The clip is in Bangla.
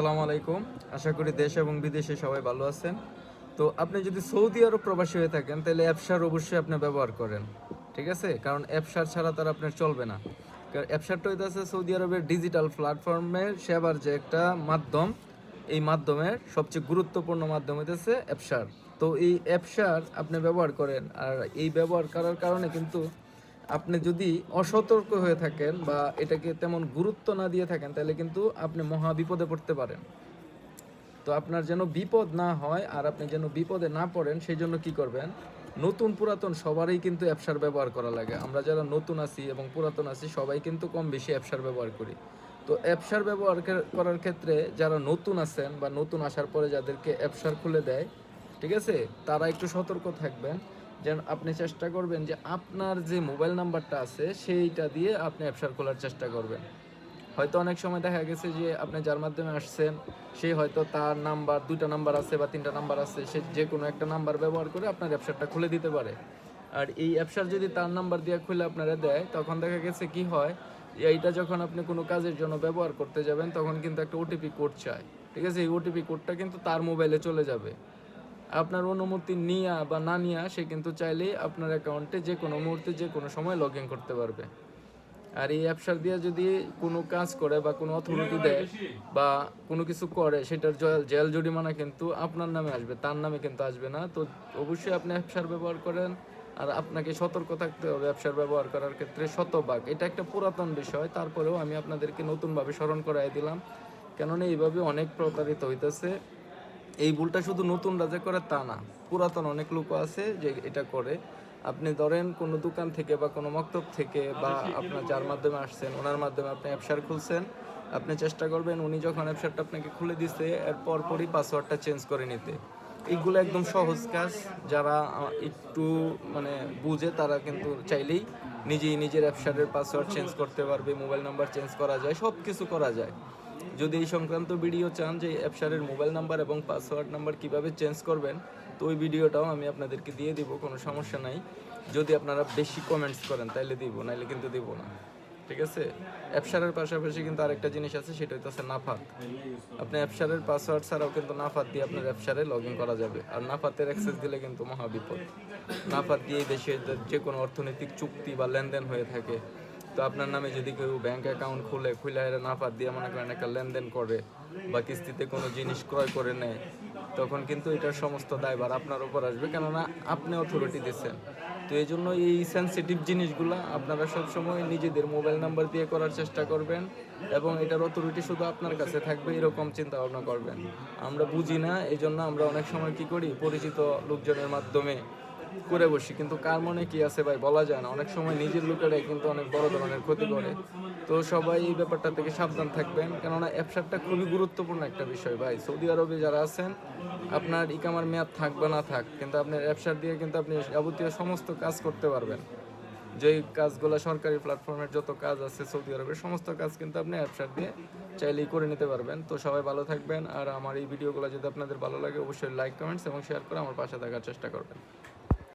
আসসালামু আলাইকুম। আশা করি দেশ এবং বিদেশে সবাই ভালো আছেন। তো আপনি যদি সৌদি আরব প্রবাসী হয়ে থাকেন তাহলে অ্যাপসার অবশ্যই আপনি ব্যবহার করেন। ঠিক আছে? কারণ অ্যাপসার ছাড়া তার আপনার চলবে না। কারণ অ্যাপসারটা হইতাছে সৌদি আরবের ডিজিটাল প্ল্যাটফর্মের সেবার যে একটা মাধ্যম, এই মাধ্যমের সবচেয়ে গুরুত্বপূর্ণ মাধ্যম হইতেছে অ্যাপসার। তো এই অ্যাপসার আপনি ব্যবহার করেন, আর এই ব্যবহার করার কারণে কিন্তু আপনি যদি অসতর্ক হয়ে থাকেন বা এটাকে তেমন গুরুত্ব না দিয়ে থাকেন তাহলে কিন্তু আপনি মহা বিপদে পড়তে পারেন। তো আপনার যেন বিপদ না হয় আর আপনি যেন বিপদে না পড়েন সেই জন্য কি করবেন, নতুন পুরাতন সবারই কিন্তু অ্যাপসার ব্যবহার করা লাগে। আমরা যারা নতুন আছি এবং পুরাতন আছি সবাই কিন্তু কম বেশি অ্যাপসার ব্যবহার করি। তো অ্যাপসার ব্যবহার করার ক্ষেত্রে যারা নতুন আছেন বা নতুন আসার পরে যাদেরকে অ্যাপসার খুলে দেয়, ঠিক আছে, তারা একটু সতর্ক থাকবেন। যেন আপনি চেষ্টা করবেন যে আপনার যে মোবাইল নাম্বারটা আছে সেইটা দিয়ে আপনি অ্যাপসার খোলার চেষ্টা করবেন। হয়তো অনেক সময় দেখা গেছে যে আপনি যার মাধ্যমে আসছেন সে হয়তো তার নাম্বার, 2টা নাম্বার আছে বা 3টা নাম্বার আছে, সে যে কোনো একটা নাম্বার ব্যবহার করে আপনার অ্যাপসারটা খুলে দিতে পারে। আর এই অ্যাপসার যদি তার নাম্বার দিয়ে খুলে আপনারা দেয় তখন দেখা গেছে কি হয়, এইটা যখন আপনি কোনো কাজের জন্য ব্যবহার করতে যাবেন তখন কিন্তু একটা ওটিপি কোড চায়। ঠিক আছে, এই ওটিপি কোডটা কিন্তু তার মোবাইলে চলে যাবে। আপনার অনুমতি নিয়া বা না নিয়া সে কিন্তু চাইলেই আপনার অ্যাকাউন্টে যে কোনো মুহূর্তে যে কোনো সময় লগ ইন করতে পারবে। আর এই অ্যাপসার দিয়ে যদি কোনো কাজ করে বা কোনো অথরিটি দেয় বা কোনো কিছু করে সেটার জেল জরিমানা কিন্তু আপনার নামে আসবে, তার নামে কিন্তু আসবে না। তো অবশ্যই আপনি অ্যাপসার ব্যবহার করেন, আর আপনাকে সতর্ক থাকতে হবে অ্যাপসার ব্যবহার করার ক্ষেত্রে শতভাগ। এটা একটা পুরাতন বিষয়, তারপরেও আমি আপনাদেরকে নতুনভাবে স্মরণ করাই দিলাম, কেননা এইভাবে অনেক প্রতারিত হইতেছে। এই ভুলটা শুধু নতুনরা যে করে তা না, পুরাতন অনেক লোকও আছে যে এটা করে। আপনি ধরেন কোনো দোকান থেকে বা কোনো মক্তব থেকে বা আপনার যার মাধ্যমে আসছেন ওনার মাধ্যমে আপনি অ্যাপসার খুলছেন, আপনি চেষ্টা করবেন উনি যখন অ্যাপসারটা আপনাকে খুলে দিছে এর পরপরই পাসওয়ার্ডটা চেঞ্জ করে নিতে। এইগুলো একদম সহজ কাজ, যারা একটু মানে বুঝে তারা কিন্তু চাইলেই নিজেই নিজের অ্যাপসারের পাসওয়ার্ড চেঞ্জ করতে পারবে, মোবাইল নাম্বার চেঞ্জ করা যায়, সব কিছু করা যায়। যদি এই সংক্রান্ত ভিডিও চান যে অ্যাপসারের মোবাইল নাম্বার এবং পাসওয়ার্ড নাম্বার কিভাবে চেঞ্জ করবেন, তো ওই ভিডিওটাও আমি আপনাদেরকে দিয়ে দিব, কোনো সমস্যা নাই। যদি আপনারা বেশি কমেন্টস করেন তাহলে দিব, নাইলে কিন্তু দিব না। ঠিক আছে? অ্যাপসারের পাশাপাশি কিন্তু আরেকটা জিনিস আছে, সেটা হচ্ছে নাফাত। আপনি অ্যাপসারের পাসওয়ার্ড ছাড়াও কিন্তু নাফাত দিয়ে আপনার অ্যাপসারে লগ ইন করা যাবে। আর নাফাতের অ্যাক্সেস দিলে কিন্তু মহা বিপদ। নাফাত দিয়ে দেশে যে কোনো অর্থনৈতিক চুক্তি বা লেনদেন হয়ে থাকে, তো আপনার নামে যদি কেউ ব্যাংক অ্যাকাউন্ট খুলে নাফাত দিয়ে মনে করেন একটা লেনদেন করে বা কিস্তিতে কোনো জিনিস ক্রয় করে নেয়, তখন কিন্তু এটার সমস্ত দায়ভার আপনার উপর আসবে, কেননা আপনি অথরিটি দিচ্ছেন। তো এই জন্য এই সেন্সিটিভ জিনিসগুলো আপনারা সবসময় নিজেদের মোবাইল নাম্বার দিয়ে করার চেষ্টা করবেন, এবং এটার অথরিটি শুধু আপনার কাছে থাকবে এরকম চিন্তা ভাবনা করবেন। আমরা বুঝি না, এই জন্য আমরা অনেক সময় কি করি, পরিচিত লোকজনের মাধ্যমে করে বসি, কিন্তু কার মনে কি আছে ভাই বলা যায় না। অনেক সময় নিজের লোকেরাই কিন্তু অনেক বড় ধরনের ক্ষতি করে। তো সবাই এই ব্যাপারটা থেকে সাবধান থাকবেন, কেননা অ্যাপসারটা খুবই গুরুত্বপূর্ণ একটা বিষয় ভাই। সৌদি আরবে যারা আছেন, আপনার ইকামার মেয়াদ থাক বা না থাক, কিন্তু আপনার অ্যাপসার দিয়ে কিন্তু আপনি যাবতীয় সমস্ত কাজ করতে পারবেন। যেই কাজগুলো সরকারি প্ল্যাটফর্মের যত কাজ আছে সৌদি আরবের সমস্ত কাজ কিন্তু আপনি অ্যাপসার দিয়ে চাইলেই করে নিতে পারবেন। তো সবাই ভালো থাকবেন, আর আমার এই ভিডিওগুলো যদি আপনাদের ভালো লাগে অবশ্যই লাইক, কমেন্টস এবং শেয়ার করে আমার পাশে থাকার চেষ্টা করবেন।